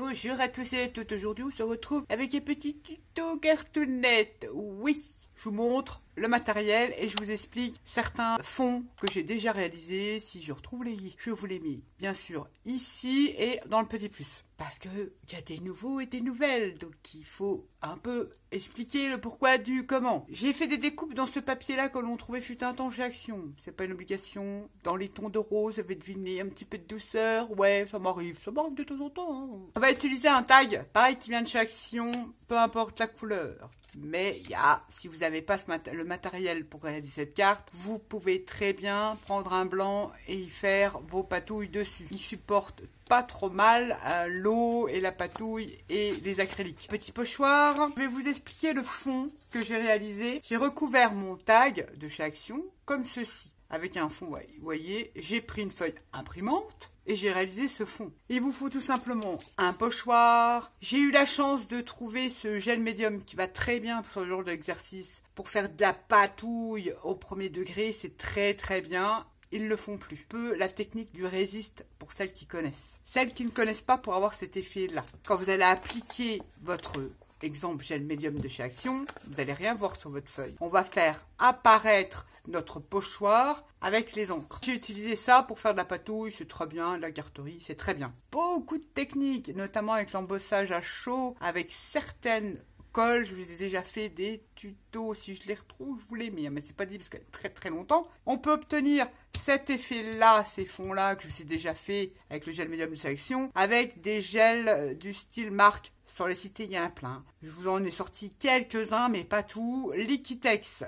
Bonjour à tous et à toutes, aujourd'hui on se retrouve avec un petit tuto cartoonette. Oui, je vous montre le matériel et je vous explique certains fonds que j'ai déjà réalisés. Si je retrouve les livres, je vous les mets bien sûr ici et dans le petit plus. Parce que il y a des nouveaux et des nouvelles, donc il faut un peu expliquer le pourquoi du comment. J'ai fait des découpes dans ce papier-là que l'on trouvait fut un temps chez Action. C'est pas une obligation. Dans les tons de rose, vous avez deviné un petit peu de douceur. Ouais, ça m'arrive de temps en temps. Hein. On va utiliser un tag, pareil qui vient de chez Action, peu importe la couleur. Mais il y a, si vous n'avez pas le matériel pour réaliser cette carte, vous pouvez très bien prendre un blanc et y faire vos patouilles dessus. Il supporte pas trop mal l'eau et la patouille et les acryliques. Petit pochoir, je vais vous expliquer le fond que j'ai réalisé. J'ai recouvert mon tag de chez Action comme ceci. Avec un fond, vous voyez, j'ai pris une feuille imprimante et j'ai réalisé ce fond. Il vous faut tout simplement un pochoir. J'ai eu la chance de trouver ce gel médium qui va très bien pour ce genre d'exercice. Pour faire de la patouille au premier degré, c'est très très bien. Ils ne le font plus. Peu la technique du résiste pour celles qui connaissent. Celles qui ne connaissent pas pour avoir cet effet-là. Quand vous allez appliquer votre exemple gel médium de chez Action, vous n'allez rien voir sur votre feuille. On va faire apparaître notre pochoir avec les encres. J'ai utilisé ça pour faire de la patouille, c'est très bien, de la carterie, c'est très bien. Beaucoup de techniques, notamment avec l'embossage à chaud, avec certaines colles, je vous ai déjà fait des tutos, si je les retrouve, je vous les mets, mais c'est pas dit parce que très très longtemps. On peut obtenir cet effet-là, ces fonds-là que je vous ai déjà fait avec le gel médium de sélection, avec des gels du style marque. Sur les cités, il y en a plein. Je vous en ai sorti quelques-uns, mais pas tout. Liquitex,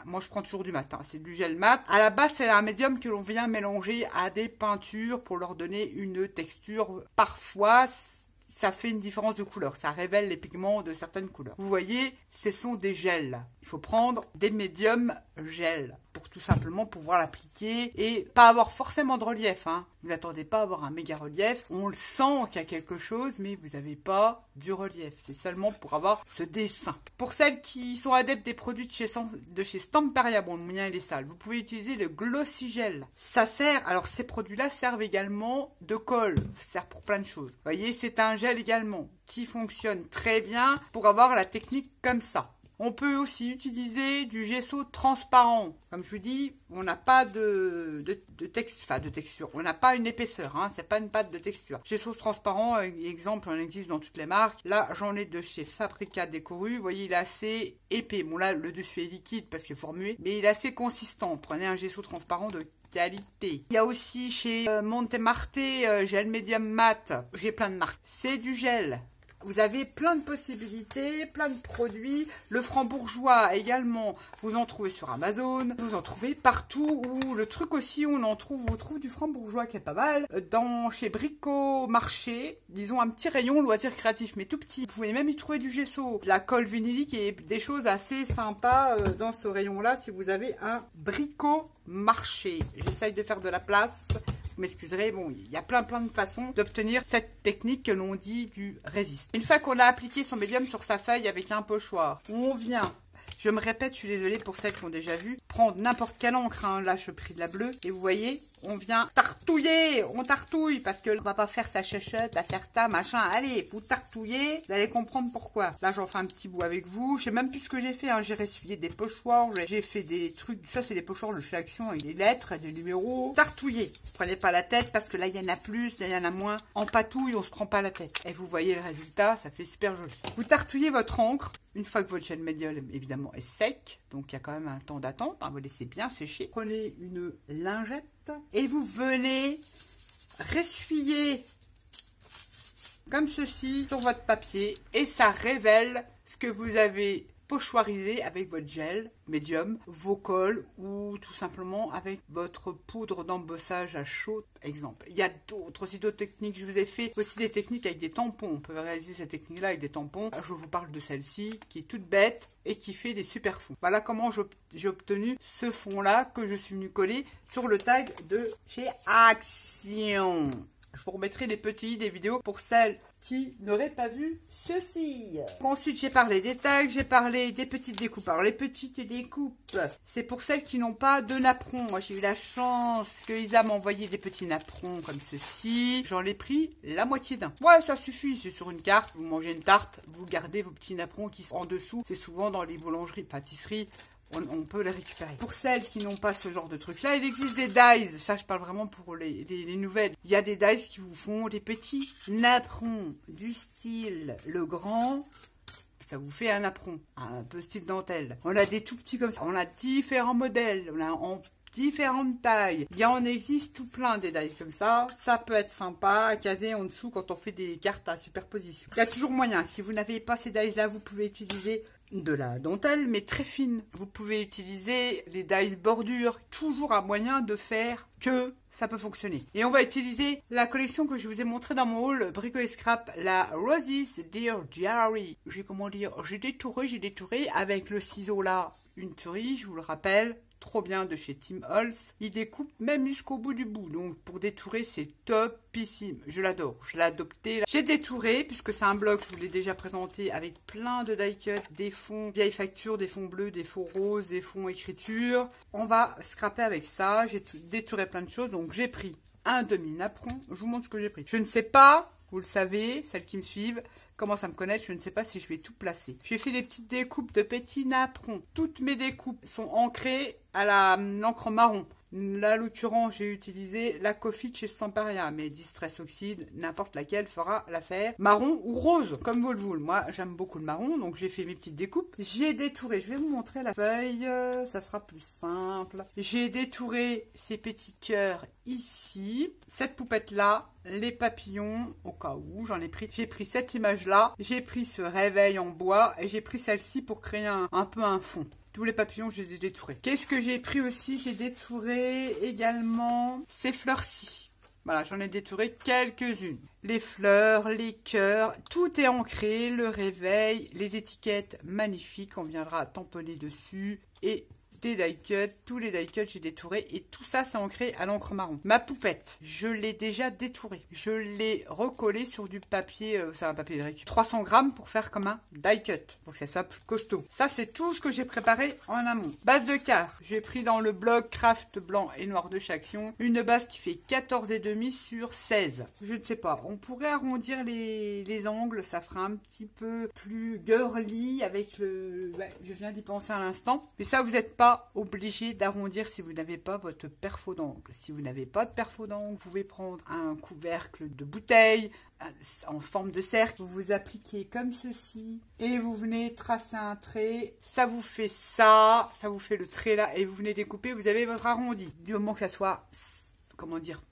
moi je prends toujours du mat, hein. C'est du gel mat. À la base, c'est un médium que l'on vient mélanger à des peintures pour leur donner une texture. Parfois, ça fait une différence de couleur. Ça révèle les pigments de certaines couleurs. Vous voyez, ce sont des gels. Il faut prendre des médiums gel pour tout simplement pouvoir l'appliquer et pas avoir forcément de relief. Hein. Vous n'attendez pas à avoir un méga relief. On le sent qu'il y a quelque chose, mais vous n'avez pas du relief. C'est seulement pour avoir ce dessin. Pour celles qui sont adeptes des produits de chez Stamperia, bon, le mien il est sale, vous pouvez utiliser le Glossy Gel. Ça sert, alors ces produits-là servent également de colle. Ça sert pour plein de choses. Vous voyez, c'est un gel également qui fonctionne très bien pour avoir la technique comme ça. On peut aussi utiliser du gesso transparent. Comme je vous dis, on n'a pas de texture. On n'a pas une épaisseur, hein, c'est pas une pâte de texture. Gesso transparent, exemple, on existe dans toutes les marques. Là, j'en ai de chez Fabrica Décoru. Vous voyez, il est assez épais. Bon, là, le dessus est liquide parce qu'il faut remuer, mais il est assez consistant. Prenez un gesso transparent de qualité. Il y a aussi chez Montemarte, gel médium mat. J'ai plein de marques. C'est du gel. Vous avez plein de possibilités, plein de produits. Le franc-bourgeois également, vous en trouvez sur Amazon. Vous en trouvez partout. Ou le truc aussi, on trouve du franc-bourgeois qui est pas mal. Chez Brico Marché, disons un petit rayon loisirs créatifs, mais tout petit. Vous pouvez même y trouver du gesso, de la colle vinylique et des choses assez sympas dans ce rayon-là si vous avez un Brico Marché. J'essaye de faire de la place. Vous m'excuserez, bon, il y a plein de façons d'obtenir cette technique que l'on dit du résiste. Une fois qu'on a appliqué son médium sur sa feuille avec un pochoir, on vient, je me répète, je suis désolée pour celles qui ont déjà vu, prendre n'importe quelle encre, hein, là je pris de la bleue, et vous voyez, on vient tartouiller, on tartouille, parce que on va pas faire sa chuchote, la faire ta, machin, allez, vous tartouillez, vous allez comprendre pourquoi. Là j'en fais un petit bout avec vous, je sais même plus ce que j'ai fait, hein. J'ai essuyé des pochoirs, j'ai fait des trucs, ça c'est des pochoirs de chez Action avec des lettres, des numéros, tartouiller. Prenez pas la tête, parce que là il y en a plus, il y en a moins. En patouille, on se prend pas la tête. Et vous voyez le résultat, ça fait super joli. Vous tartouillez votre encre, une fois que votre gel médium évidemment est sec, donc il y a quand même un temps d'attente, hein, vous laissez bien sécher. Prenez une lingette et vous venez ressuyer comme ceci sur votre papier et ça révèle ce que vous avez pochoirisé avec votre gel médium, vos colles ou tout simplement avec votre poudre d'embossage à chaud, exemple. Il y a d'autres techniques, je vous ai fait aussi des techniques avec des tampons. On peut réaliser cette technique-là avec des tampons. Je vous parle de celle-ci qui est toute bête et qui fait des super fonds. Voilà comment j'ai obtenu ce fond-là que je suis venu coller sur le tag de chez Action. Je vous remettrai des vidéos pour celles qui n'auraient pas vu ceci. Ensuite, j'ai parlé des tags, j'ai parlé des petites découpes. Alors, les petites découpes, c'est pour celles qui n'ont pas de napperon. Moi, j'ai eu la chance que Isa m'a envoyé des petits napperons comme ceci. J'en ai pris la moitié d'un. Ouais, ça suffit. C'est sur une carte. Vous mangez une tarte, vous gardez vos petits napperons qui sont en dessous. C'est souvent dans les boulangeries, pâtisseries. On peut les récupérer. Pour celles qui n'ont pas ce genre de truc là, il existe des dies. Ça, je parle vraiment pour les nouvelles. Il y a des dies qui vous font des petits napperons du style le grand. Ça vous fait un napperon, un peu style dentelle. On a des tout petits comme ça. On a différents modèles. On a en différentes tailles. Il y en existe tout plein des dies comme ça. Ça peut être sympa à caser en dessous quand on fait des cartes à superposition. Il y a toujours moyen. Si vous n'avez pas ces dies là, vous pouvez utiliser de la dentelle, mais très fine. Vous pouvez utiliser les dies bordure, toujours à moyen de faire que ça peut fonctionner. Et on va utiliser la collection que je vous ai montrée dans mon haul Brico et Scrap, la Roses Dear Diary. J'ai détouré avec le ciseau là, une tuerie, je vous le rappelle. Trop bien de chez Tim Holtz. Il découpe même jusqu'au bout du bout. Donc pour détourer, c'est topissime. Je l'adore. Je l'ai adopté. J'ai détouré, puisque c'est un bloc, je vous l'ai déjà présenté, avec plein de die cut, des fonds vieilles factures, des fonds bleus, des fonds roses, des fonds écriture. On va scraper avec ça. J'ai détouré plein de choses. Donc j'ai pris un demi-napperon. Je vous montre ce que j'ai pris. Je ne sais pas, vous le savez, celles qui me suivent, commence à me connaître, je ne sais pas si je vais tout placer. J'ai fait des petites découpes de petits napperons. Toutes mes découpes sont ancrées à l'encre marron. Là, l'occurrence, j'ai utilisé la Coffee de chez Samparia, mais Distress Oxide, n'importe laquelle fera l'affaire. Marron ou rose, comme vous le voulez. Moi, j'aime beaucoup le marron, donc j'ai fait mes petites découpes. J'ai détouré, je vais vous montrer la feuille, ça sera plus simple. J'ai détouré ces petits cœurs ici. Cette poupette-là, les papillons, au cas où, j'en ai pris. J'ai pris cette image-là, j'ai pris ce réveil en bois, et j'ai pris celle-ci pour créer un peu un fond. Tous les papillons, je les ai détourés. Qu'est-ce que j'ai pris aussi? J'ai détouré également ces fleurs-ci. Voilà, j'en ai détouré quelques-unes. Les fleurs, les cœurs, tout est ancré. Le réveil, les étiquettes magnifiques. On viendra tamponner dessus. Et des die cut, tous les die cut j'ai détouré et tout ça c'est ancré à l'encre marron. Ma poupette, je l'ai déjà détourée. Je l'ai recollée sur du papier, c'est un papier de récup. 300 grammes pour faire comme un die cut, pour que ça soit plus costaud. Ça c'est tout ce que j'ai préparé en amont. Base de cartes, j'ai pris dans le bloc craft blanc et noir de Chaction une base qui fait 14,5 sur 16. Je ne sais pas, on pourrait arrondir les angles, ça fera un petit peu plus girly avec le... Ouais, je viens d'y penser à l'instant. Mais ça vous n'êtes pas obligé d'arrondir si vous n'avez pas votre perfo d'angle. Si vous n'avez pas de perfo d'angle, vous pouvez prendre un couvercle de bouteille en forme de cercle, vous vous appliquez comme ceci et vous venez tracer un trait, ça vous fait ça, ça vous fait le trait là et vous venez découper, vous avez votre arrondi. Du moment que ça soit, comment dire,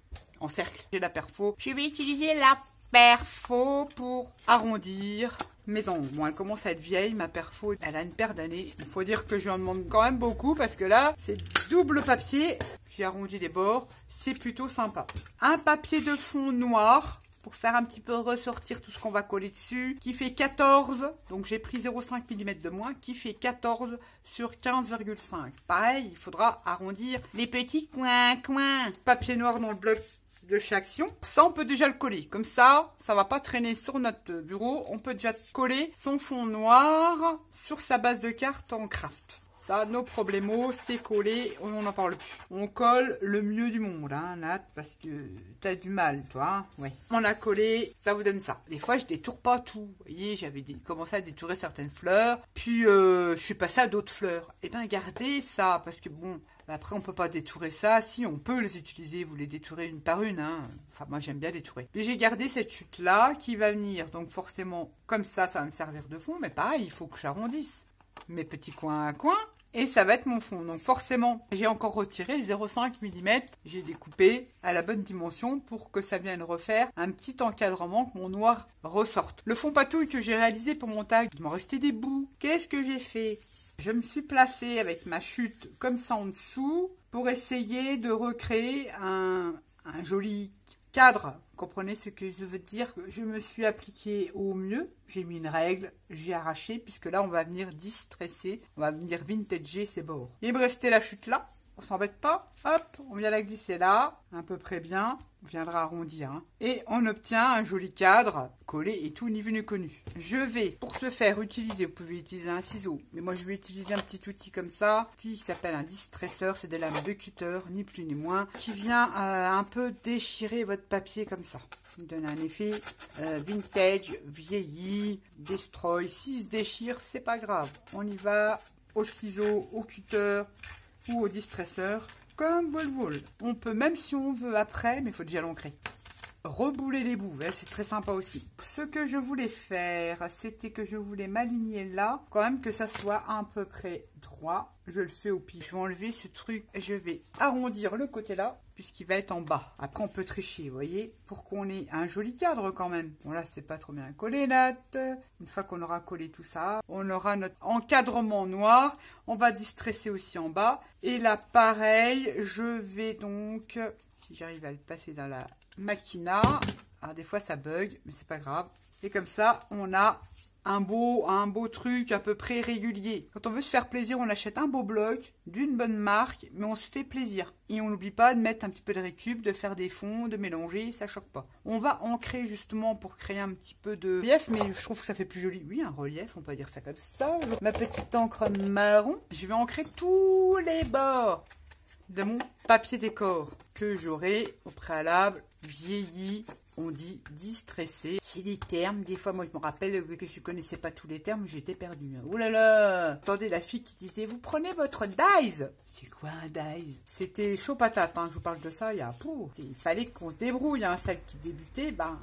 en cercle. J'ai la perfo. Je vais utiliser la perfo pour arrondir mes ongles. Bon, elle commence à être vieille, ma perfo, elle a une paire d'années. Il faut dire que je en demande quand même beaucoup parce que là, c'est double papier. J'ai arrondi les bords, c'est plutôt sympa. Un papier de fond noir pour faire un petit peu ressortir tout ce qu'on va coller dessus, qui fait 14, donc j'ai pris 0,5 mm de moins, qui fait 14 sur 15,5. Pareil, il faudra arrondir les petits coins. Papier noir dans le bloc de chez Action. Ça, on peut déjà le coller. Comme ça, ça va pas traîner sur notre bureau. On peut déjà coller son fond noir sur sa base de carte en craft. Ça, nos problemos, c'est collé, on n'en parle plus. On colle le mieux du monde, hein, Nat, parce que t'as du mal, toi, hein. Ouais. On a collé, ça vous donne ça. Des fois, je détourne pas tout. Vous voyez, j'avais commencé à détourer certaines fleurs, puis je suis passée à d'autres fleurs. Eh bien, gardez ça, parce que bon... Après, on peut pas détourer ça. Si, on peut les utiliser. Vous les détourez une par une. Hein. Enfin, moi, j'aime bien détourer. Et j'ai gardé cette chute-là qui va venir. Donc, forcément, comme ça va me servir de fond. Mais pareil, il faut que j'arrondisse mes petits coins à coin. Et ça va être mon fond. Donc, forcément, j'ai encore retiré 0,5 mm. J'ai découpé à la bonne dimension pour que ça vienne refaire un petit encadrement, que mon noir ressorte. Le fond patouille que j'ai réalisé pour mon tag, il m'en restait des bouts. Qu'est-ce que j'ai fait ? Je me suis placée avec ma chute comme ça en dessous pour essayer de recréer un joli cadre. Vous comprenez ce que je veux dire? Je me suis appliquée au mieux. J'ai mis une règle, j'ai arraché puisque là on va venir distresser, on va venir vintager ces bords. Il me restait la chute là. On s'embête pas. Hop, on vient la glisser là, à peu près bien. viendra arrondir. Hein. Et on obtient un joli cadre collé et tout, ni vu ni connu. Je vais, pour ce faire, utiliser, vous pouvez utiliser un ciseau, mais moi je vais utiliser un petit outil comme ça, qui s'appelle un distresseur, c'est des lames de cutter, ni plus ni moins, qui vient un peu déchirer votre papier comme ça. Ça me donne un effet vintage, vieilli, destroy. S'il se déchire, c'est pas grave. On y va au ciseau, au cutter ou au distresseur. Comme vous le voulez. On peut, même si on veut après, mais il faut déjà l'ancrer. Rebouler les bouts, hein, c'est très sympa aussi. Ce que je voulais faire, c'était que je voulais m'aligner là, quand même que ça soit à peu près droit. Je le fais au pif. Je vais enlever ce truc, je vais arrondir le côté là, puisqu'il va être en bas. Après, on peut tricher, vous voyez, pour qu'on ait un joli cadre quand même. Bon, là, c'est pas trop bien collé, Nat. Une fois qu'on aura collé tout ça, on aura notre encadrement noir. On va distresser aussi en bas. Et là, pareil, je vais donc, si j'arrive à le passer dans la Makina. Alors, des fois, ça bug, mais c'est pas grave. Et comme ça, on a un beau truc à peu près régulier. Quand on veut se faire plaisir, on achète un beau bloc d'une bonne marque, mais on se fait plaisir. Et on n'oublie pas de mettre un petit peu de récup, de faire des fonds, de mélanger, ça choque pas. On va ancrer justement pour créer un petit peu de relief, mais je trouve que ça fait plus joli. Oui, un relief, on peut dire ça comme ça. Ma petite encre marron, je vais ancrer tous les bords de mon papier décor que j'aurai au préalable vieilli. On dit distressé. C'est des termes. Des fois, moi, je me rappelle que je connaissais pas tous les termes. J'étais perdue. Oh là là! Attendez, la fille qui disait, vous prenez votre dies. C'est quoi un dies? C'était chaud patate. Hein. Je vous parle de ça. Il fallait qu'on se débrouille. Hein. Celle qui débutait, ben,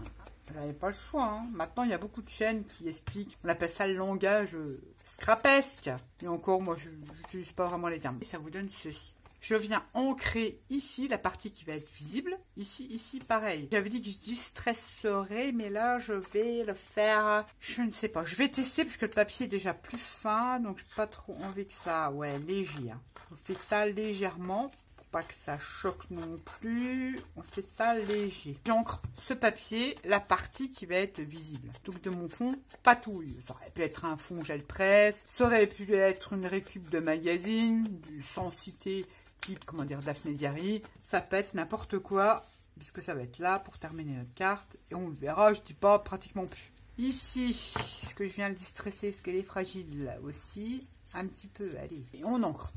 elle n'avait pas le choix. Hein. Maintenant, il y a beaucoup de chaînes qui expliquent. On appelle ça le langage scrapesque. Et encore, moi, je n'utilise pas vraiment les termes. Et ça vous donne ceci. Je viens ancrer ici la partie qui va être visible. Ici, pareil. J'avais dit que je distresserais, mais là, je vais le faire... Je ne sais pas. Je vais tester parce que le papier est déjà plus fin, donc je n'ai pas trop envie que ça... Ouais, léger. Hein. On fait ça légèrement pour pas que ça choque non plus. On fait ça léger. J'ancre ce papier, la partie qui va être visible. Donc de mon fond, patouille. Ça aurait pu être un fond gel presse. Ça aurait pu être une récup de magazine, du sans citer... type, comment dire, Daphné Diary, ça peut être n'importe quoi, puisque ça va être là pour terminer notre carte, et on le verra, je dis pas pratiquement plus. Ici, ce que je viens de distresser, est-ce qu'elle est fragile là aussi? Un petit peu, allez. Et on ancre.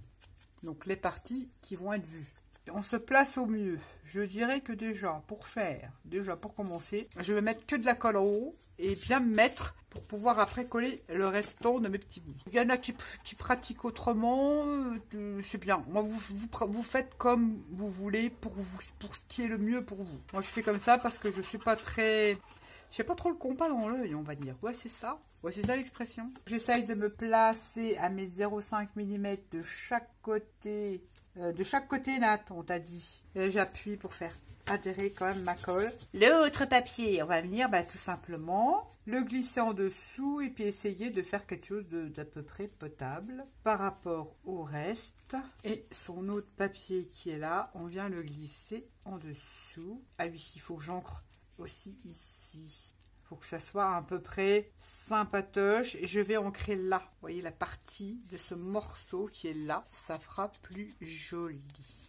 Donc les parties qui vont être vues. On se place au mieux. Je dirais que déjà, pour commencer, je vais mettre que de la colle en haut, et bien me mettre pour pouvoir après coller le restant de mes petits bouts. Il y en a qui pratiquent autrement, c'est bien. Moi, vous faites comme vous voulez pour ce qui est le mieux pour vous. Moi, je fais comme ça parce que je suis pas très... J'ai pas trop le compas dans l'œil, on va dire. Ouais, c'est ça. Ouais, c'est ça l'expression. J'essaye de me placer à mes 0,5 mm de chaque côté. Nat, on t'a dit. J'appuie pour faire adhérer quand même ma colle. L'autre papier, on va venir tout simplement le glisser en dessous et puis essayer de faire quelque chose d'à peu près potable par rapport au reste. Et son autre papier qui est là, on vient le glisser en dessous. Ah oui, il faut que j'ancre aussi ici. Il faut que ça soit à peu près sympatoche. Et je vais ancrer là. Vous voyez la partie de ce morceau qui est là. Ça fera plus joli.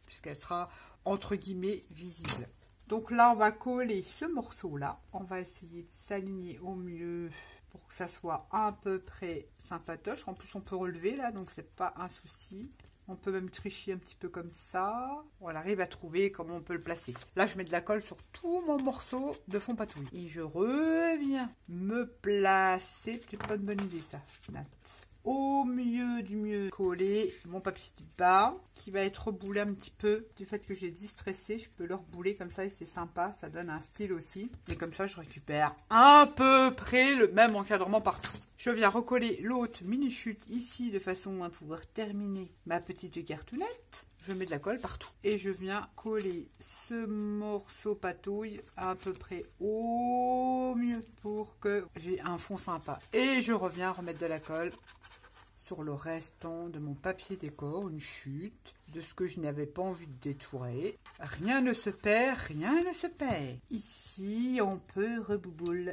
Puisqu'elle sera entre guillemets visible. Donc là, on va coller ce morceau-là. On va essayer de s'aligner au mieux pour que ça soit à peu près sympatoche. En plus, on peut relever là, donc c'est pas un souci. On peut même tricher un petit peu comme ça. On arrive à trouver comment on peut le placer. Là, je mets de la colle sur tout mon morceau de fond patouille. Et je reviens me placer. C'est pas une bonne idée, ça, Nat. Au mieux du mieux, coller mon papier de bas qui va être reboulé un petit peu. Du fait que j'ai distressé, je peux le rebouler comme ça et c'est sympa. Ça donne un style aussi. Et comme ça, je récupère à peu près le même encadrement partout. Je viens recoller l'autre mini-chute ici de façon à pouvoir terminer ma petite cartonnette. Je mets de la colle partout. Et je viens coller ce morceau patouille à peu près au mieux pour que j'ai un fond sympa. Et je reviens remettre de la colle sur le restant de mon papier décor, une chute de ce que je n'avais pas envie de détourer. Rien ne se perd, rien ne se perd. Ici, on peut rebouler,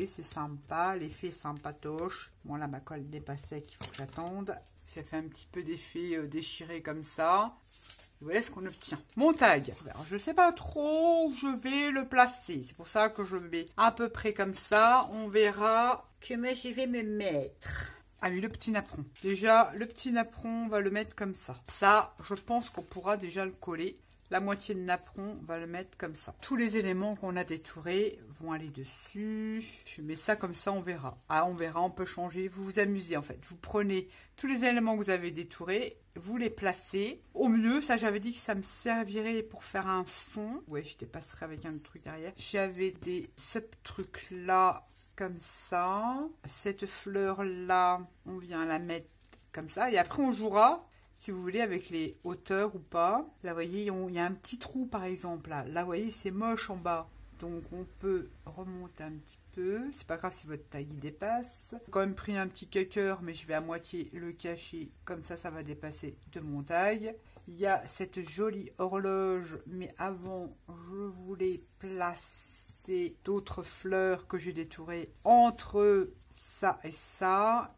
c'est sympa, l'effet sympatoche. Bon là, ma colle n'est pas sec, il faut que j'attende. Ça fait un petit peu d'effet déchiré comme ça. Voilà ce qu'on obtient. Mon tag. Alors, je sais pas trop où je vais le placer. C'est pour ça que je mets à peu près comme ça. On verra comment je vais me mettre. Ah oui, le petit napperon. Déjà, le petit napperon, on va le mettre comme ça. Ça, je pense qu'on pourra déjà le coller. La moitié de napperon, on va le mettre comme ça. Tous les éléments qu'on a détourés vont aller dessus. Je mets ça comme ça, on verra. Ah, on verra, on peut changer. Vous vous amusez en fait. Vous prenez tous les éléments que vous avez détourés, vous les placez. Au mieux, ça j'avais dit que ça me servirait pour faire un fond. Ouais, je dépasserai avec un truc derrière. J'avais des trucs là, comme ça. Cette fleur là, on vient la mettre comme ça. Et après, on jouera. Si vous voulez, avec les hauteurs ou pas. Là, vous voyez, il y a un petit trou, par exemple. Là, vous voyez, c'est moche en bas. Donc, on peut remonter un petit peu. C'est pas grave si votre taille dépasse. J'ai quand même pris un petit cucker, mais je vais à moitié le cacher. Comme ça va dépasser de mon taille. Il y a cette jolie horloge. Mais avant, je voulais placer d'autres fleurs que j'ai détourées entre ça.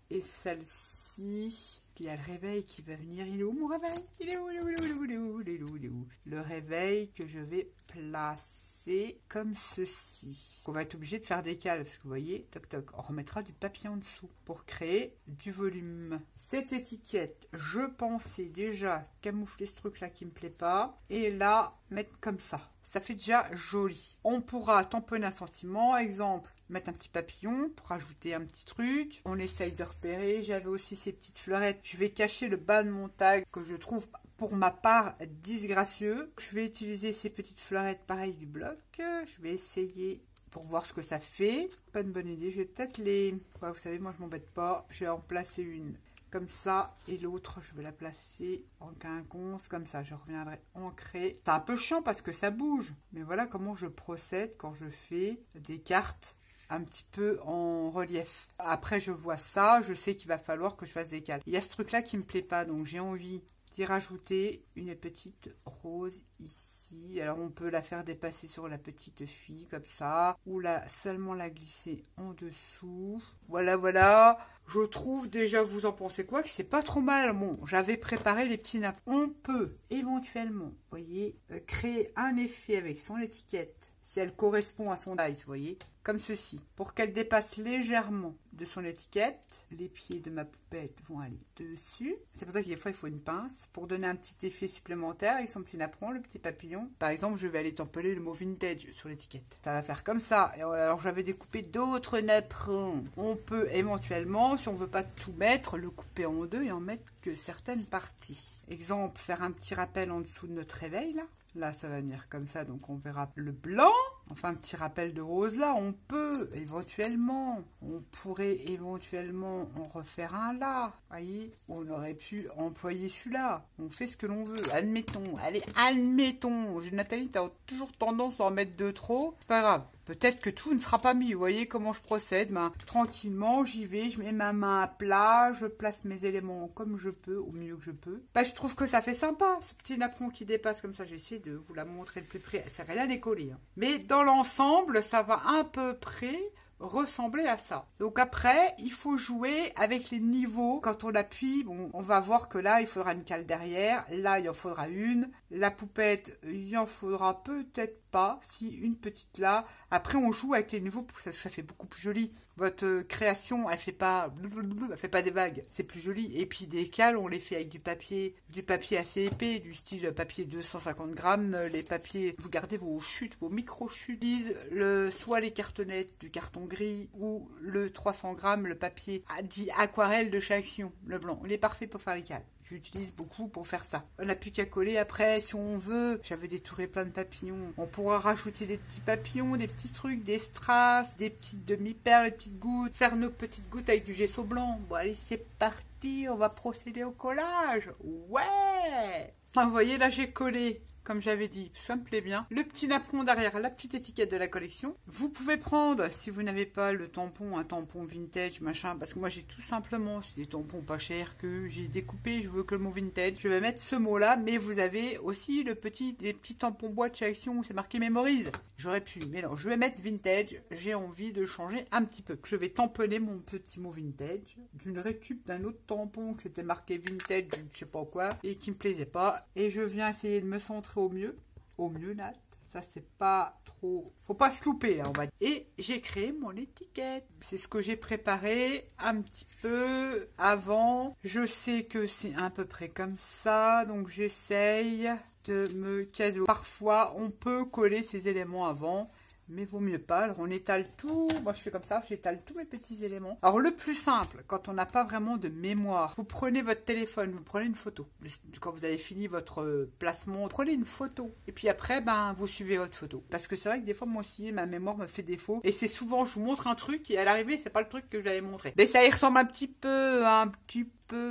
Et celle-ci. Il y a le réveil qui va venir. Il est où mon réveil? Il est où? Le réveil que je vais placer comme ceci. On va être obligé de faire des cales parce que vous voyez, toc toc, on remettra du papier en dessous pour créer du volume. Cette étiquette, je pensais déjà camoufler ce truc là qui me plaît pas et là mettre comme ça. Ça fait déjà joli. On pourra tamponner un sentiment, exemple. Mettre un petit papillon pour ajouter un petit truc. On essaye de repérer. J'avais aussi ces petites fleurettes. Je vais cacher le bas de mon tag que je trouve pour ma part disgracieux. Je vais utiliser ces petites fleurettes pareil du bloc. Je vais essayer pour voir ce que ça fait. Pas une bonne idée. Je vais peut-être les... Ouais, vous savez, moi je m'embête pas. Je vais en placer une comme ça et l'autre je vais la placer en quinconce comme ça. Je reviendrai ancrer. C'est un peu chiant parce que ça bouge. Mais voilà comment je procède quand je fais des cartes un petit peu en relief. Après je vois ça, je sais qu'il va falloir que je fasse des cales. Il y a ce truc là qui me plaît pas, donc j'ai envie d'y rajouter une petite rose ici. Alors on peut la faire dépasser sur la petite fille comme ça, ou seulement la glisser en dessous. Voilà. Je trouve déjà, vous en pensez quoi, que c'est pas trop mal. Bon, j'avais préparé les petits nappes. On peut éventuellement, vous voyez, créer un effet avec son étiquette. Si elle correspond à son size, vous voyez, comme ceci. Pour qu'elle dépasse légèrement de son étiquette, les pieds de ma poupette vont aller dessus. C'est pour ça qu'il des fois, il faut une pince pour donner un petit effet supplémentaire avec son petit napperon, le petit papillon. Par exemple, je vais aller tamponner le mot vintage sur l'étiquette. Ça va faire comme ça. Et alors, j'avais découpé d'autres napperons. On peut éventuellement, si on ne veut pas tout mettre, le couper en deux et en mettre que certaines parties. Exemple, faire un petit rappel en dessous de notre réveil, là. Là, ça va venir comme ça, donc on verra le blanc. Enfin, un petit rappel de rose là, on peut éventuellement, on pourrait éventuellement en refaire un là. Voyez, on aurait pu employer celui-là. On fait ce que l'on veut. Admettons, allez, admettons. Nathalie, tu as toujours tendance à en mettre deux trop. C'est pas grave. Peut-être que tout ne sera pas mis. Vous voyez comment je procède. Ben, tranquillement, j'y vais. Je mets ma main à plat. Je place mes éléments comme je peux, au mieux que je peux. Ben, je trouve que ça fait sympa. Ce petit napperon qui dépasse comme ça. J'essaie de vous la montrer le plus près. C'est rien décollé. Hein. Mais dans l'ensemble, ça va à peu près ressembler à ça. Donc après, il faut jouer avec les niveaux. Quand on appuie, bon, on va voir que là, il faudra une cale derrière. Là, il en faudra une. La poupette, il en faudra peut-être pas. Si, une petite là. Après, on joue avec les niveaux pour que ça fait beaucoup plus joli. Votre création, elle fait pas des vagues. C'est plus joli. Et puis des cales, on les fait avec du papier assez épais, du style papier 250 grammes. Les papiers, vous gardez vos chutes, vos micro-chutes. Soit les cartonnettes du carton gris ou le 300 grammes, le papier dit aquarelle de chez Action, le blanc. Il est parfait pour faire les cales. J'utilise beaucoup pour faire ça. On n'a plus qu'à coller après si on veut. J'avais détouré plein de papillons. On pourra rajouter des petits papillons, des petits trucs, des strass, des petites demi-perles, des petites gouttes. Faire nos petites gouttes avec du gesso blanc. Bon allez, c'est parti. On va procéder au collage. Ouais. Enfin, vous voyez, là j'ai collé comme j'avais dit, ça me plaît bien. Le petit napperon derrière, la petite étiquette de la collection. Vous pouvez prendre, si vous n'avez pas le tampon, un tampon vintage, machin, parce que moi j'ai tout simplement, c'est des tampons pas chers que j'ai découpé, je veux que le mot vintage. Je vais mettre ce mot-là, mais vous avez aussi les petits tampons boîte chez Action où c'est marqué mémorise. J'aurais pu, mais non, je vais mettre vintage, j'ai envie de changer un petit peu. Je vais tamponner mon petit mot vintage d'une récup d'un autre tampon que c'était marqué vintage, je sais pas quoi, et qui me plaisait pas. Et je viens essayer de me centrer au mieux, Nat. Ça c'est pas trop, faut pas se louper là, on va dire. Et j'ai créé mon étiquette. C'est ce que j'ai préparé un petit peu avant. Je sais que c'est à peu près comme ça, donc j'essaye de me caser. Parfois, on peut coller ces éléments avant, mais vaut mieux pas. Alors, on étale tout. Moi, je fais comme ça, j'étale tous mes petits éléments. Alors, le plus simple, quand on n'a pas vraiment de mémoire, vous prenez votre téléphone, vous prenez une photo. Quand vous avez fini votre placement, prenez une photo. Et puis après, ben, vous suivez votre photo. Parce que c'est vrai que des fois, moi aussi, ma mémoire me fait défaut. Et c'est souvent, je vous montre un truc et à l'arrivée, c'est pas le truc que j'avais montré. Mais ça y ressemble un petit peu,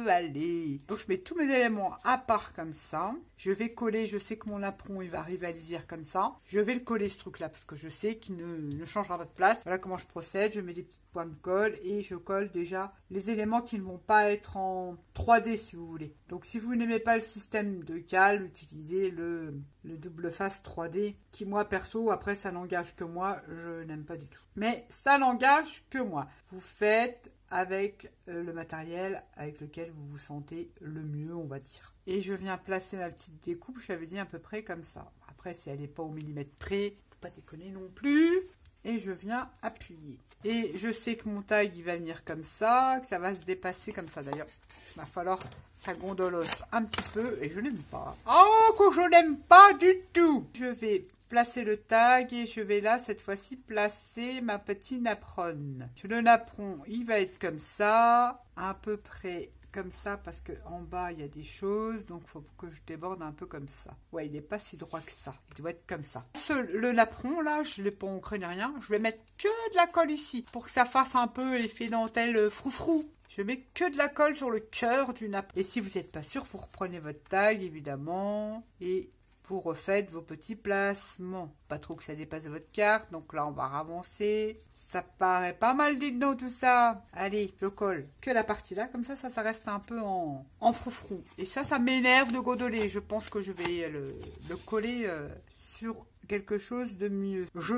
allez. Donc je mets tous mes éléments à part comme ça. Je vais coller, je sais que mon napperon il va arriver à lisière comme ça. Je vais le coller ce truc là parce que je sais qu'il ne changera pas de place. Voilà comment je procède. Je mets des petites points de colle et je colle déjà les éléments qui ne vont pas être en 3D si vous voulez. Donc si vous n'aimez pas le système de cale, utilisez le double face 3D qui moi perso après ça n'engage que moi, je n'aime pas du tout. Mais ça n'engage que moi. Vous faites avec le matériel avec lequel vous vous sentez le mieux, on va dire. Et je viens placer ma petite découpe, je l'avais dit à peu près comme ça. Après, si elle n'est pas au millimètre près, faut pas déconner non plus. Et je viens appuyer. Et je sais que mon tag, il va venir comme ça, que ça va se dépasser comme ça. D'ailleurs, il va falloir que ça gondolosse un petit peu. Et je n'aime pas. Oh, que je n'aime pas du tout. Je vais placer le tag et je vais là cette fois-ci placer ma petite napperon. Le napperon il va être comme ça, à peu près comme ça parce que en bas il y a des choses donc il faut que je déborde un peu comme ça. Ouais, il n'est pas si droit que ça, il doit être comme ça. Le napperon là, je ne l'ai pas ancré ni rien, je vais mettre que de la colle ici pour que ça fasse un peu l'effet dentelle froufrou. Je mets que de la colle sur le cœur du napperon. Et si vous n'êtes pas sûr, vous reprenez votre tag évidemment et vous refaites vos petits placements. Pas trop que ça dépasse votre carte. Donc là, on va ravancer. Ça paraît pas mal, dites-donc, tout ça. Allez, je colle que la partie là. Comme ça reste un peu en froufrou. Et ça m'énerve de gondoler. Je pense que je vais le coller sur quelque chose de mieux. Je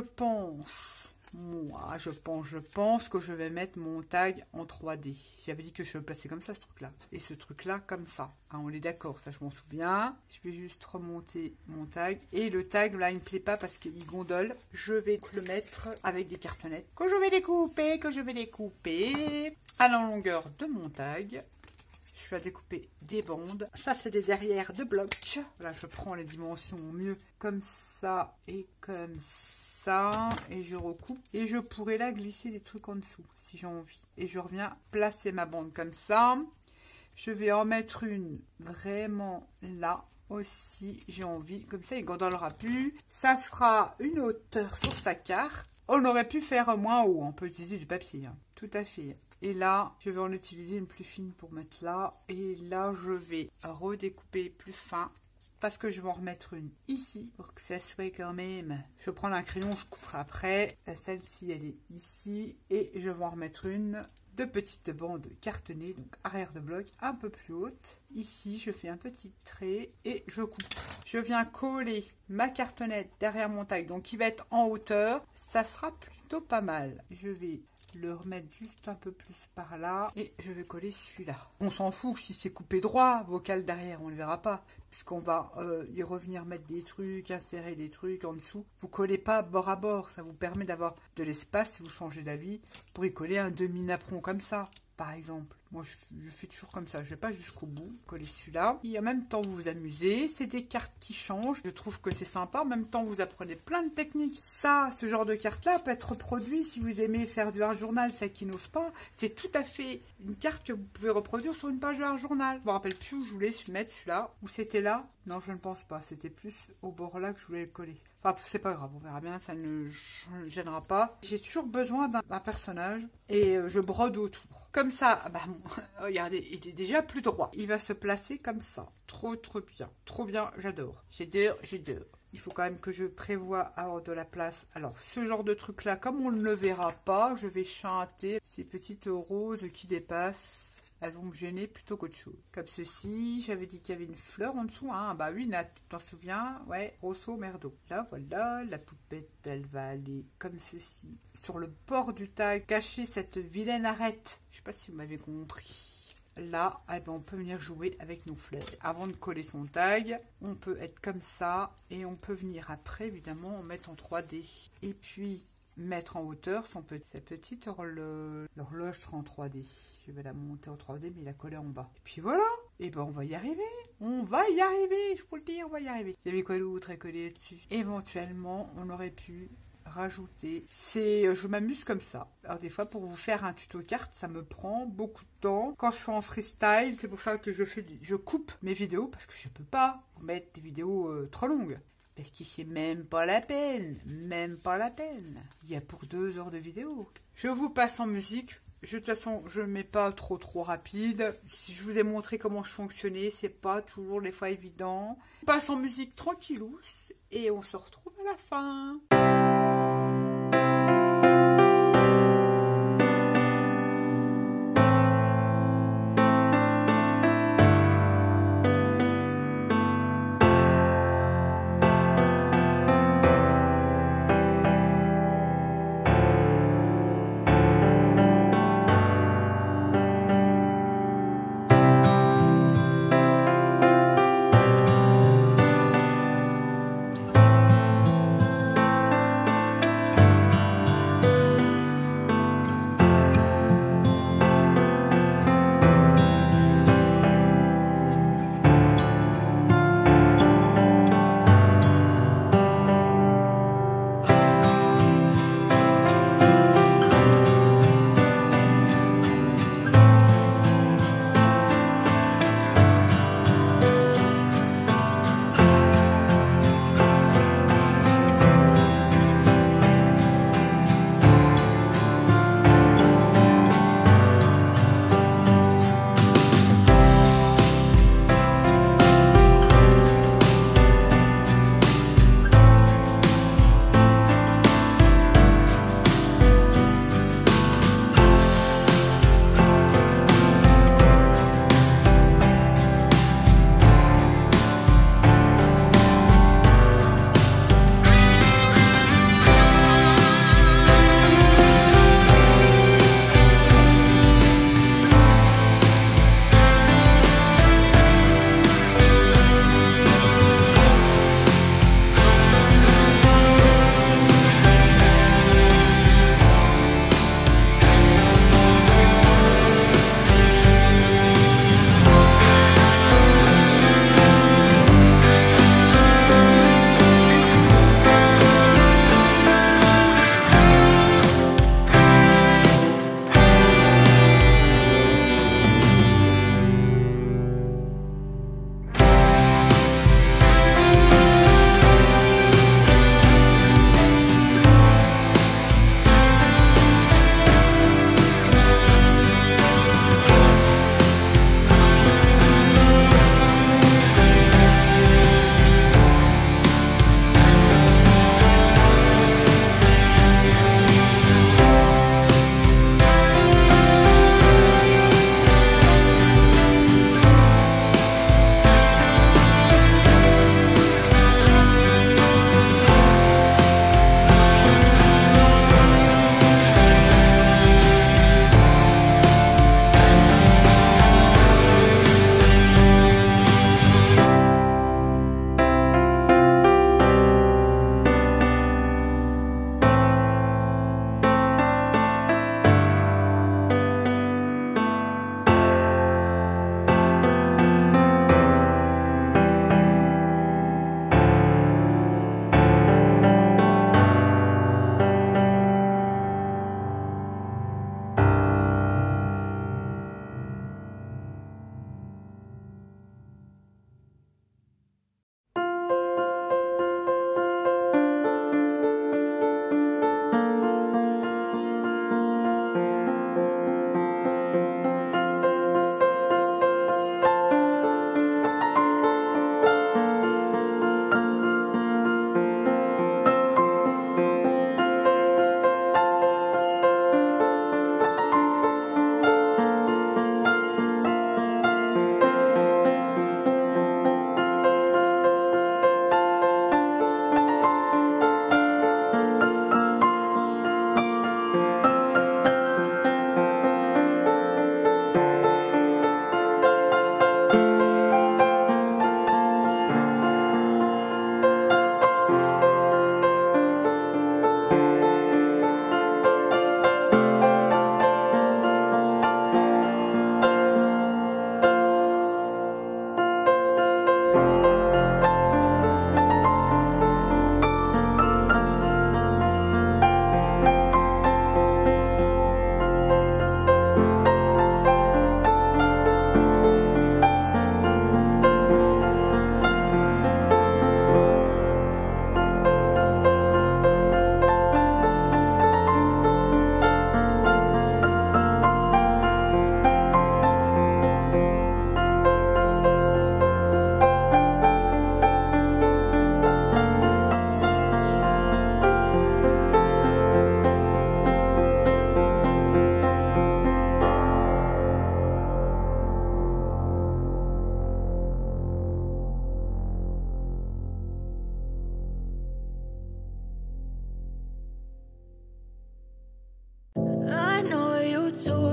pense que je vais mettre mon tag en 3D. J'avais dit que je vais placer comme ça ce truc-là. Et ce truc-là comme ça. Ah, on est d'accord, ça je m'en souviens. Je vais juste remonter mon tag. Et le tag, là, il ne me plaît pas parce qu'il gondole. Je vais le mettre avec des cartonnettes. Que je vais découper à la longueur de mon tag. Je vais découper des bandes. Ça, c'est des derrières de blocs. Là, je prends les dimensions au mieux comme ça et comme ça. Et je recoupe. Et je pourrais là glisser des trucs en dessous si j'ai envie. Et je reviens placer ma bande comme ça. Je vais en mettre une vraiment là aussi. J'ai envie. Comme ça, il ne gondolera plus. Ça fera une hauteur sur sa carte. On aurait pu faire moins haut. On peut utiliser du papier. Hein. Tout à fait. Et là, je vais en utiliser une plus fine pour mettre là. Et là, je vais redécouper plus fin. Parce que je vais en remettre une ici. Pour que ça soit quand même... Je prends un crayon, je couperai après. Celle-ci, elle est ici. Et je vais en remettre une de petites bandes cartonnées. Donc arrière de bloc un peu plus haute. Ici, je fais un petit trait et je coupe. Je viens coller ma cartonnette derrière mon tag. Donc, qui va être en hauteur. Ça sera plutôt pas mal. Je vais le remettre juste un peu plus par là et je vais coller celui-là. On s'en fout si c'est coupé droit, vocal derrière, on ne le verra pas puisqu'on va y revenir mettre des trucs, insérer des trucs en dessous. Vous collez pas bord à bord, ça vous permet d'avoir de l'espace si vous changez d'avis pour y coller un demi-napperon comme ça. Par exemple, moi je fais toujours comme ça, je vais pas jusqu'au bout, coller celui-là. Et en même temps vous vous amusez, c'est des cartes qui changent, je trouve que c'est sympa, en même temps vous apprenez plein de techniques. Ça, ce genre de carte-là peut être reproduit si vous aimez faire du art journal, ça qui n'ose pas. C'est tout à fait une carte que vous pouvez reproduire sur une page de art journal. Je me rappelle plus où je voulais mettre celui-là, ou c'était là. Non, je ne pense pas, c'était plus au bord là que je voulais le coller. Enfin, c'est pas grave, on verra bien, ça ne gênera pas. J'ai toujours besoin d'un personnage et je brode autour. comme ça. Ah bah, regardez, il est déjà plus droit. Il va se placer comme ça. Trop bien. Trop bien, j'adore. J'adore. Il faut quand même que je prévoie avoir de la place. Alors, ce genre de truc-là, comme on ne le verra pas, je vais chanter ces petites roses qui dépassent. Elles vont me gêner plutôt qu'autre chose. Comme ceci, j'avais dit qu'il y avait une fleur en dessous. Hein. Bah oui, Nat, tu t'en souviens? Ouais, grosso merdo. Là, voilà, la poupette, elle va aller comme ceci. Sur le bord du tag, cacher cette vilaine arête. Je sais pas si vous m'avez compris. Là, eh ben, on peut venir jouer avec nos fleurs. Avant de coller son tag, on peut être comme ça. Et on peut venir après, évidemment, mettre en 3D. Et puis, mettre en hauteur sa petite horloge. L'horloge sera en 3D. Je vais la monter en 3D, mais la coller en bas. Et puis voilà. Et ben on va y arriver. On va y arriver. Je vous le dis, on va y arriver. Il y avait quoi d'autre à coller dessus? Éventuellement, on aurait pu rajouter. Je m'amuse comme ça. Alors des fois, pour vous faire un tuto carte, ça me prend beaucoup de temps. Quand je suis en freestyle, c'est pour ça que je coupe mes vidéos parce que je peux pas mettre des vidéos trop longues. Parce que c'est même pas la peine. Même pas la peine. Il y a pour 2 heures de vidéo. Je vous passe en musique. De toute façon, je ne mets pas trop rapide. Si je vous ai montré comment je fonctionnais, c'est pas toujours des fois évident. On passe en musique tranquillou et on se retrouve à la fin.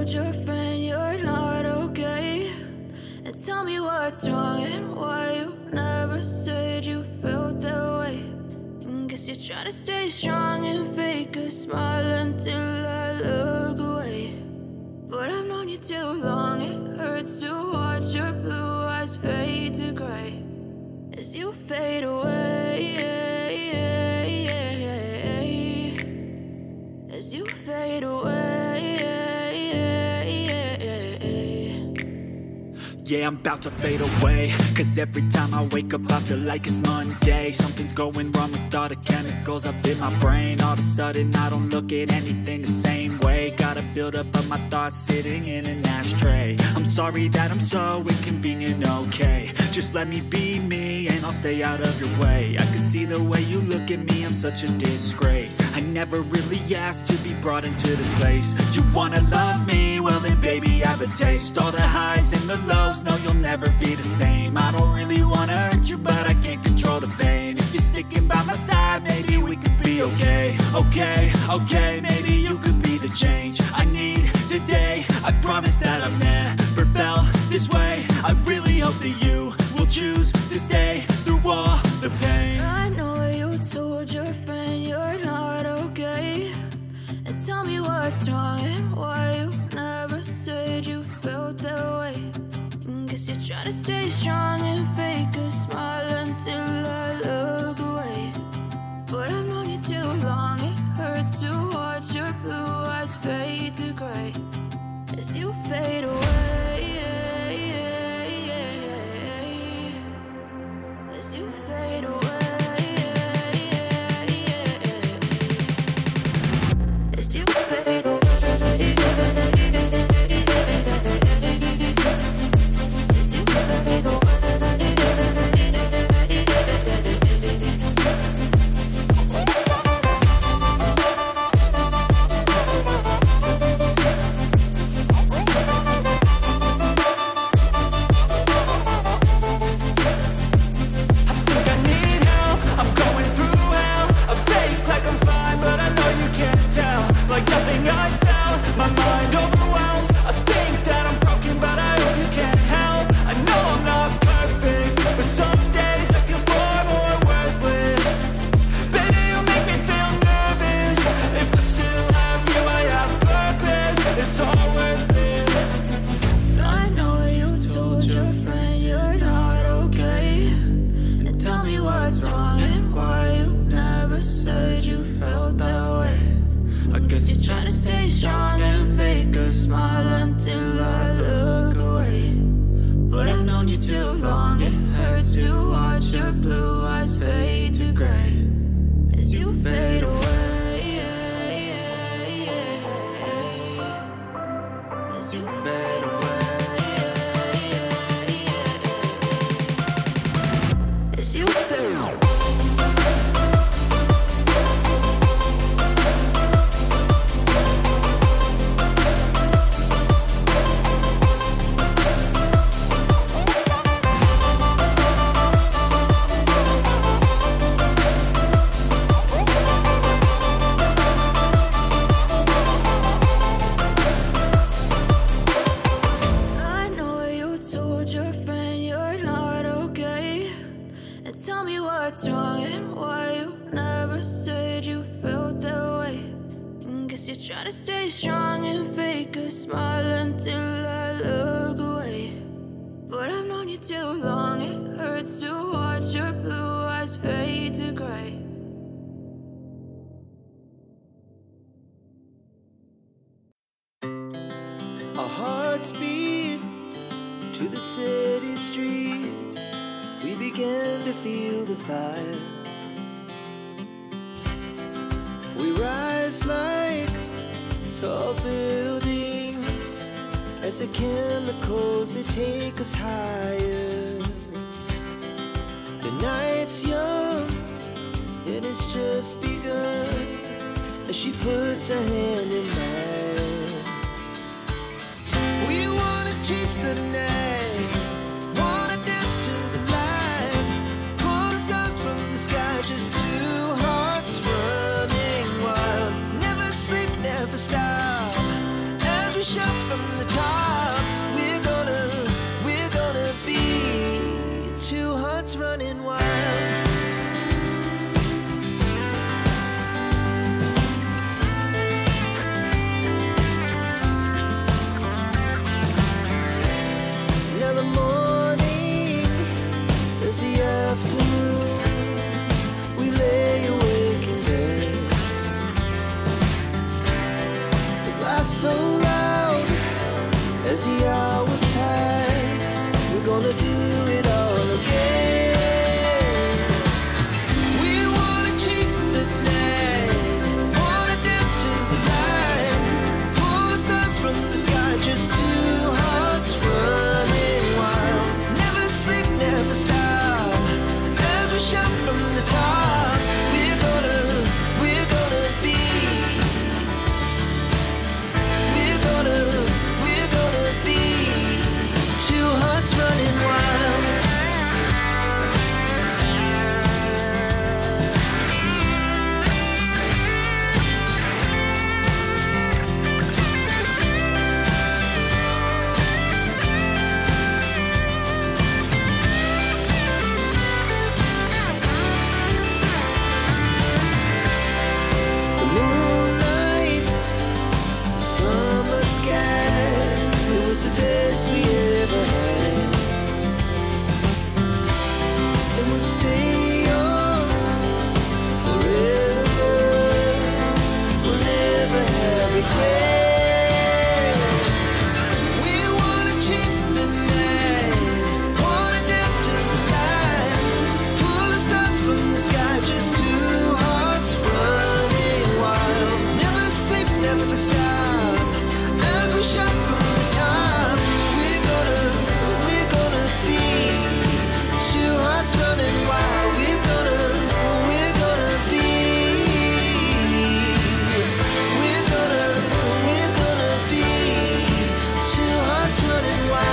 told your friend you're not okay? And tell me what's wrong and why you never said you felt that way. And guess you're trying to stay strong and fake a smile until I look away. But I've known you too long, it hurts to watch your blue eyes fade to gray as you fade away, as you fade away. Yeah, I'm about to fade away, cause every time I wake up I feel like it's Monday. Something's going wrong with all the chemicals up in my brain. All of a sudden I don't look at anything the same way. Gotta build up of my thoughts sitting in an ashtray. I'm sorry that I'm so inconvenient, okay? Just let me be me and I'll stay out of your way. I can see the way you look at me, I'm such a disgrace. I never really asked to be brought into this place. You wanna love me? Well then baby, have a taste. All the highs and the lows, no, you'll never be the same. I don't really wanna hurt you, but I can't control the pain. If you're sticking by my side, maybe we could be okay. Okay, maybe you could be the change I need today. I promise that I've never felt this way. I really hope that you will choose to stay through all the pain. I know you told your friend you're not okay. And tell me what's wrong and why you never said you felt that way. Guess you're trying to stay strong and fake a smile until I look away. But I've known you too long, it hurts to watch your blue eyes fade to gray as you fade away, as you fade away, as you fade away. Try to stay strong and fake a smile until I look away. But I've known you too long, it hurts to watch your blue eyes fade to gray. Our hearts beat to the city streets. We began to feel the fire. We rise like tall buildings as the chemicals, they take us higher. The night's young and it's just begun as she puts her hand in mine. We wanna chase the night, wanna dance to the light, pull stars from the sky, just two hearts running wild. Never sleep, never stop, as we shout from never stop. As we shout from the top, we're gonna be two hearts running wild. We're gonna be. We're gonna be two hearts running wild.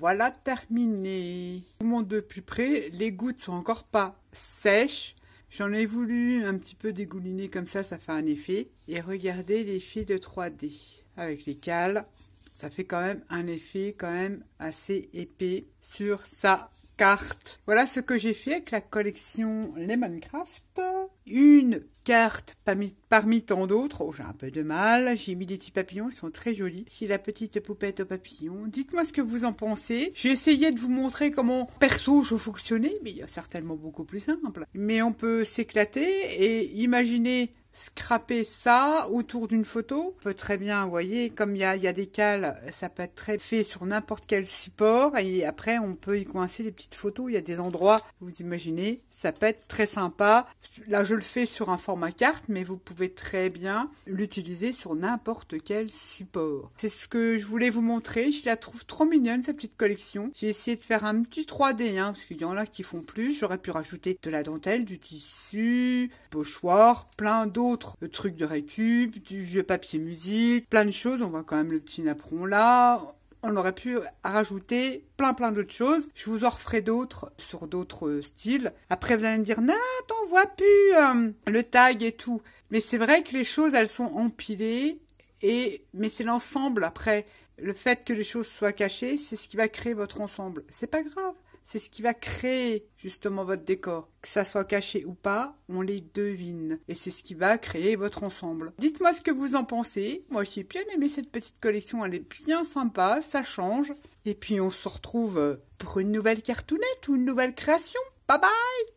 Voilà terminé. Je vous montre de plus près, les gouttes sont encore pas sèches. J'en ai voulu un petit peu dégouliner comme ça fait un effet. Et regardez l'effet de 3D. Avec les cales, ça fait quand même un effet quand même assez épais sur sa carte. Voilà ce que j'ai fait avec la collection Lemoncraft. Une carte parmi tant d'autres. Oh, j'ai un peu de mal. J'ai mis des petits papillons, ils sont très jolis. J'ai la petite poupette aux papillons. Dites-moi ce que vous en pensez. J'ai essayé de vous montrer comment perso je fonctionnais, mais il y a certainement beaucoup plus simple. Mais on peut s'éclater et imaginer scraper ça autour d'une photo. On peut très bien, vous voyez, comme il y a des cales, ça peut être très fait sur n'importe quel support et après on peut y coincer des petites photos. Il y a des endroits, vous imaginez, ça peut être très sympa. Là je le fais sur un format carte, mais vous pouvez très bien l'utiliser sur n'importe quel support. C'est ce que je voulais vous montrer. Je la trouve trop mignonne cette petite collection. J'ai essayé de faire un petit 3D, parce qu'il y en a qui font plus. J'aurais pu rajouter de la dentelle, du tissu, pochoir, plein d'autres trucs de récup, du vieux papier musique, plein de choses. On voit quand même le petit napperon là. On aurait pu rajouter plein d'autres choses. Je vous en referai d'autres sur d'autres styles. Après, vous allez me dire, non, t'en vois plus le tag et tout. Mais c'est vrai que les choses, elles sont empilées. Mais c'est l'ensemble après. Le fait que les choses soient cachées, c'est ce qui va créer votre ensemble. C'est pas grave. C'est ce qui va créer justement votre décor. Que ça soit caché ou pas, on les devine. Et c'est ce qui va créer votre ensemble. Dites-moi ce que vous en pensez. Moi, j'ai bien aimé cette petite collection. Elle est bien sympa, ça change. Et puis, on se retrouve pour une nouvelle cartoonette ou une nouvelle création. Bye bye!